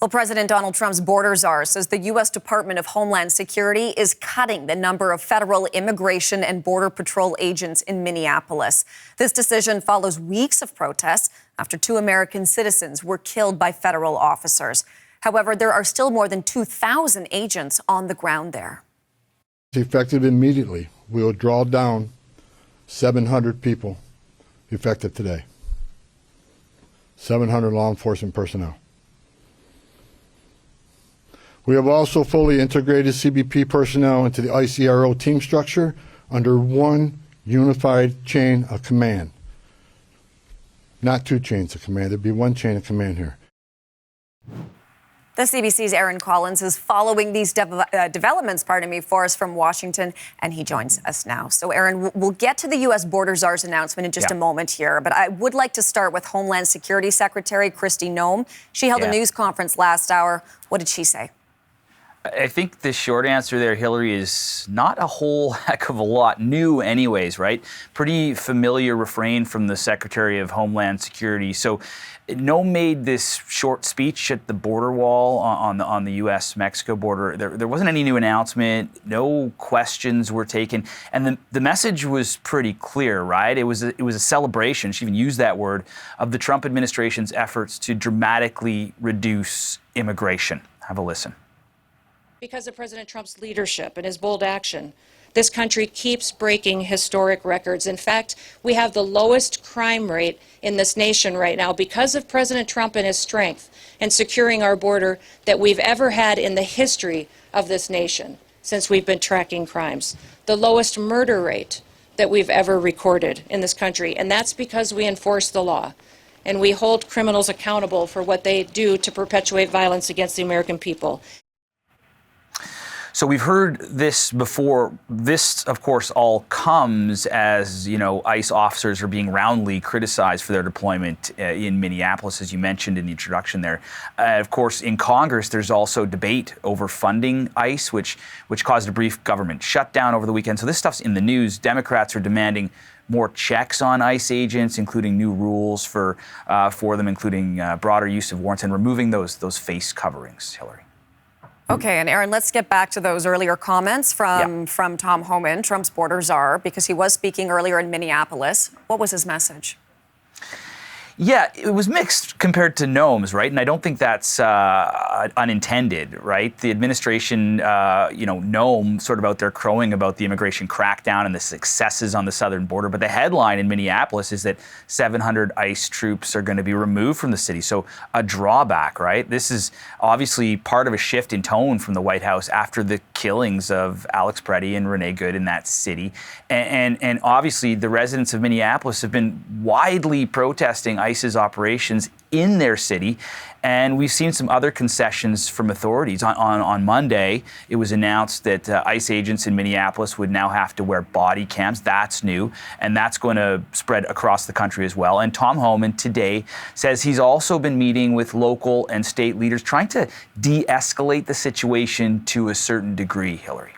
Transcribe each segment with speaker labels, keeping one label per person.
Speaker 1: Well, President Donald Trump's border czar says the U.S. Department of Homeland Security is cutting the number of federal immigration and border patrol agents in Minneapolis. This decision follows weeks of protests after 2 American citizens were killed by federal officers. However, there are still more than 2,000 agents on the ground there.
Speaker 2: Effective immediately, we will draw down 700 people effective today. 700 law enforcement personnel. We have also fully integrated CBP personnel into the ICRO team structure under one unified chain of command. Not 2 chains of command, there'd be 1 chain of command here.
Speaker 1: The CBC's Aaron Collins is following these developments, for us from Washington, and he joins us now. So, Aaron, we'll get to the U.S. border czar's announcement in just a moment here, but I would like to start with Homeland Security Secretary Kristi Noem. She held a news conference last hour. What did she say?
Speaker 3: I think the short answer there, Hillary, is not a whole heck of a lot new anyways, right? Pretty familiar refrain from the Secretary of Homeland Security. So Noem made this short speech at the border wall on the U.S.-Mexico border. There wasn't any new announcement. No questions were taken. And the message was pretty clear, right? It was a celebration, she even used that word, of the Trump administration's efforts to dramatically reduce immigration. Have a listen.
Speaker 4: Because of President Trump's leadership and his bold action, this country keeps breaking historic records. In fact, we have the lowest crime rate in this nation right now because of President Trump and his strength in securing our border that we've ever had in the history of this nation since we've been tracking crimes. The lowest murder rate that we've ever recorded in this country. And that's because we enforce the law and we hold criminals accountable for what they do to perpetuate violence against the American people.
Speaker 3: So we've heard this before. This, of course, all comes as, ICE officers are being roundly criticized for their deployment in Minneapolis, as you mentioned in the introduction there. Of course, in Congress, there's also debate over funding ICE, which caused a brief government shutdown over the weekend. So this stuff's in the news. Democrats are demanding more checks on ICE agents, including new rules for them, including broader use of warrants and removing those face coverings, Hillary.
Speaker 1: Okay, and Aaron, let's get back to those earlier comments from Tom Homan, Trump's border czar, because he was speaking earlier in Minneapolis. What was his message?
Speaker 3: Yeah, it was mixed compared to Noem's, right? And I don't think that's unintended, right? The administration, Noem sort of out there crowing about the immigration crackdown and the successes on the southern border. But the headline in Minneapolis is that 700 ICE troops are going to be removed from the city. So a drawback, right? This is obviously part of a shift in tone from the White House after the killings of Alex Preddy and Renee Good in that city. And obviously the residents of Minneapolis have been widely protesting ICE's operations in their city, and we've seen some other concessions from authorities. On Monday, it was announced that ICE agents in Minneapolis would now have to wear body cams. That's new, and that's going to spread across the country as well. And Tom Homan today says he's also been meeting with local and state leaders, trying to de-escalate the situation to a certain degree, Hillary.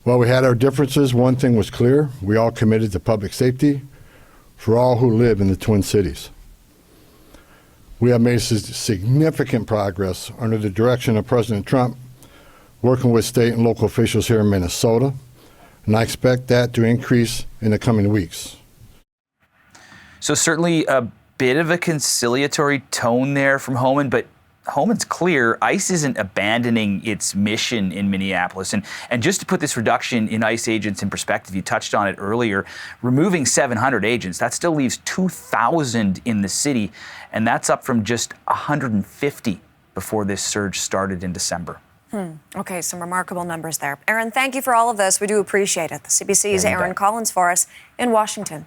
Speaker 2: Well, we had our differences. One thing was clear. We all committed to public safety for all who live in the Twin Cities. We have made significant progress under the direction of President Trump, working with state and local officials here in Minnesota, and I expect that to increase in the coming weeks.
Speaker 3: So certainly a bit of a conciliatory tone there from Homan, but Homan's clear ICE isn't abandoning its mission in Minneapolis. And just to put this reduction in ICE agents in perspective, you touched on it earlier, removing 700 agents, that still leaves 2,000 in the city, and that's up from just 150 before this surge started in December.
Speaker 1: Okay, some remarkable numbers there. Aaron, thank you for all of this. We do appreciate it. The CBC's Aaron Collins for us in Washington.